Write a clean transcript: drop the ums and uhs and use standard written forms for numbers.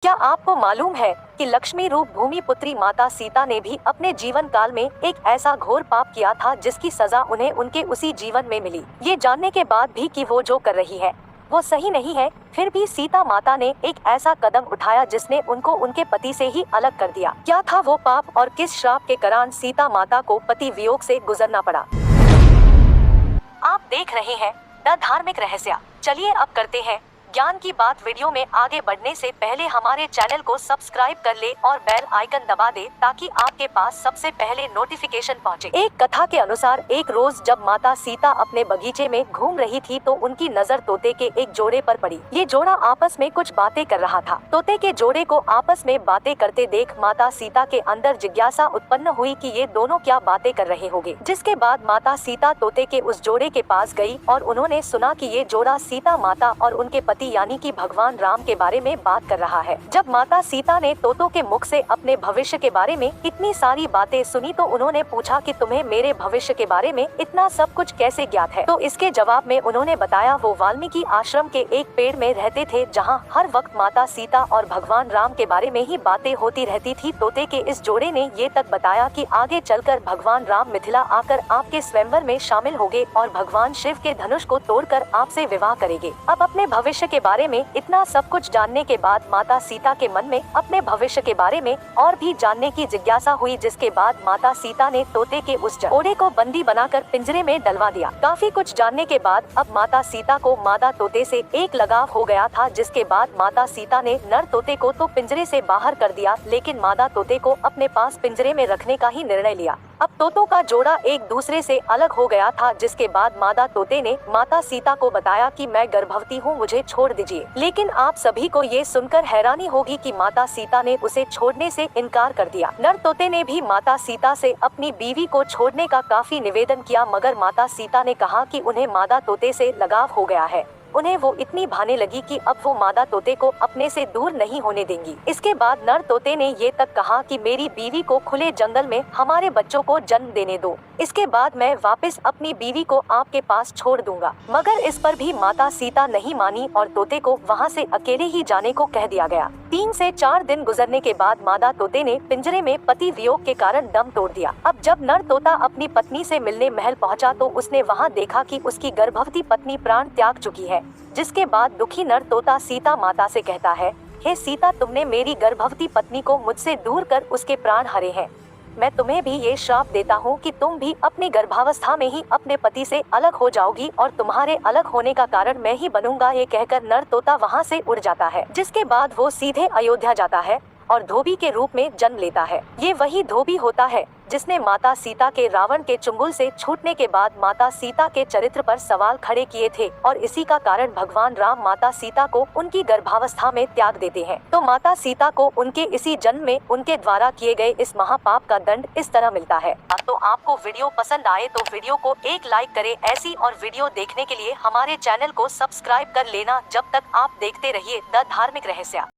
क्या आपको मालूम है कि लक्ष्मी रूप भूमि पुत्री माता सीता ने भी अपने जीवन काल में एक ऐसा घोर पाप किया था जिसकी सजा उन्हें उनके उसी जीवन में मिली। ये जानने के बाद भी कि वो जो कर रही है वो सही नहीं है, फिर भी सीता माता ने एक ऐसा कदम उठाया जिसने उनको उनके पति से ही अलग कर दिया। क्या था वो पाप और किस श्राप के कारण सीता माता को पति वियोग से गुजरना पड़ा? आप देख रहे हैं द धार्मिक रहस्य। चलिए अब करते हैं ज्ञान की बात। वीडियो में आगे बढ़ने से पहले हमारे चैनल को सब्सक्राइब कर ले और बेल आइकन दबा दे ताकि आपके पास सबसे पहले नोटिफिकेशन पहुंचे। एक कथा के अनुसार एक रोज जब माता सीता अपने बगीचे में घूम रही थी तो उनकी नजर तोते के एक जोड़े पर पड़ी। ये जोड़ा आपस में कुछ बातें कर रहा था। तोते के जोड़े को आपस में बातें करते देख माता सीता के अंदर जिज्ञासा उत्पन्न हुई कि ये दोनों क्या बातें कर रहे होंगे। जिसके बाद माता सीता तोते के उस जोड़े के पास गई और उन्होंने सुना कि ये जोड़ा सीता माता और उनके पति यानी कि भगवान राम के बारे में बात कर रहा है। जब माता सीता ने तोतों के मुख से अपने भविष्य के बारे में इतनी सारी बातें सुनी तो उन्होंने पूछा कि तुम्हें मेरे भविष्य के बारे में इतना सब कुछ कैसे ज्ञात है? तो इसके जवाब में उन्होंने बताया वो वाल्मीकि आश्रम के एक पेड़ में रहते थे जहाँ हर वक्त माता सीता और भगवान राम के बारे में ही बातें होती रहती थी। तोते के इस जोड़े ने ये तक बताया कि आगे चलकर भगवान राम मिथिला आकर आपके स्वयंवर में शामिल होंगे और भगवान शिव के धनुष को तोड़कर आपसे विवाह करेंगे। अब अपने भविष्य के बारे में इतना सब कुछ जानने के बाद माता सीता के मन में अपने भविष्य के बारे में और भी जानने की जिज्ञासा हुई। जिसके बाद माता सीता ने तोते के उस जोड़े को बंदी बनाकर पिंजरे में डलवा दिया। काफी कुछ जानने के बाद अब माता सीता को मादा तोते से एक लगाव हो गया था। जिसके बाद माता सीता ने नर तोते को तो पिंजरे से बाहर कर दिया लेकिन मादा तोते को अपने पास पिंजरे में रखने का ही निर्णय लिया। अब तोतों का जोड़ा एक दूसरे से अलग हो गया था। जिसके बाद मादा तोते ने माता सीता को बताया कि मैं गर्भवती हूँ, मुझे छोड़ दीजिए। लेकिन आप सभी को ये सुनकर हैरानी होगी कि माता सीता ने उसे छोड़ने से इनकार कर दिया। नर तोते ने भी माता सीता से अपनी बीवी को छोड़ने का काफी निवेदन किया मगर माता सीता ने कहा कि उन्हें मादा तोते से लगाव हो गया है। उन्हें वो इतनी भाने लगी कि अब वो मादा तोते को अपने से दूर नहीं होने देंगी। इसके बाद नर तोते ने ये तक कहा कि मेरी बीवी को खुले जंगल में हमारे बच्चों को जन्म देने दो, इसके बाद मैं वापस अपनी बीवी को आपके पास छोड़ दूंगा। मगर इस पर भी माता सीता नहीं मानी और तोते को वहाँ से अकेले ही जाने को कह दिया गया। 3 से 4 दिन गुजरने के बाद मादा तोते ने पिंजरे में पति वियोग के कारण दम तोड़ दिया। अब जब नर तोता अपनी पत्नी से मिलने महल पहुँचा तो उसने वहाँ देखा कि उसकी गर्भवती पत्नी प्राण त्याग चुकी है। जिसके बाद दुखी नर तोता सीता माता से कहता है, हे सीता, तुमने मेरी गर्भवती पत्नी को मुझसे दूर कर उसके प्राण हरे हैं। मैं तुम्हें भी ये श्राप देता हूँ कि तुम भी अपनी गर्भावस्था में ही अपने पति से अलग हो जाओगी और तुम्हारे अलग होने का कारण मैं ही बनूंगा। ये कहकर नर तोता वहाँ से उड़ जाता है। जिसके बाद वो सीधे अयोध्या जाता है और धोबी के रूप में जन्म लेता है। ये वही धोबी होता है जिसने माता सीता के रावण के चुंगल से छूटने के बाद माता सीता के चरित्र पर सवाल खड़े किए थे और इसी का कारण भगवान राम माता सीता को उनकी गर्भावस्था में त्याग देते हैं। तो माता सीता को उनके इसी जन्म में उनके द्वारा किए गए इस महापाप का दंड इस तरह मिलता है। तो आपको वीडियो पसंद आए तो वीडियो को एक लाइक करें। ऐसी और वीडियो देखने के लिए हमारे चैनल को सब्सक्राइब कर लेना। जब तक आप देखते रहिए द धार्मिक रहस्य।